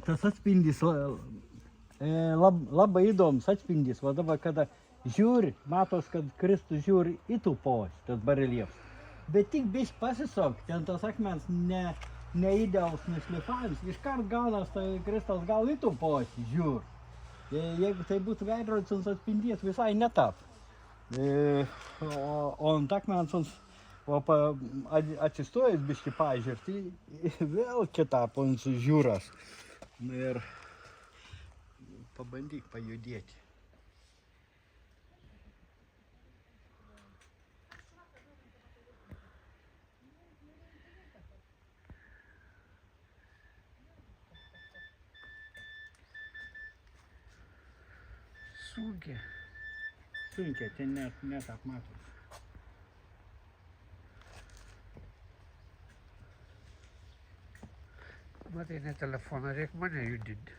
Tas atspindys labai įdomus atspindys. Va dabar, kada žiūri, matos, kad Kristus žiūri į tų posį, tas bareliefas. Bet tik bišk pasisok, ten tas akmens neįdėls nušlifavimas, iškart gaunas tai Kristus gal į tų posį žiūri. Jeigu tai būtų veidrodis atspindys, visai netap. O ant akmens atsistojęs biškį pažiūrti, vėl kitapons žiūras. Ir pabandyk pajudėti. Sunkiai. Sunkiai, ten net apmatos. Matai, ne telefoną, reikia mane judinti.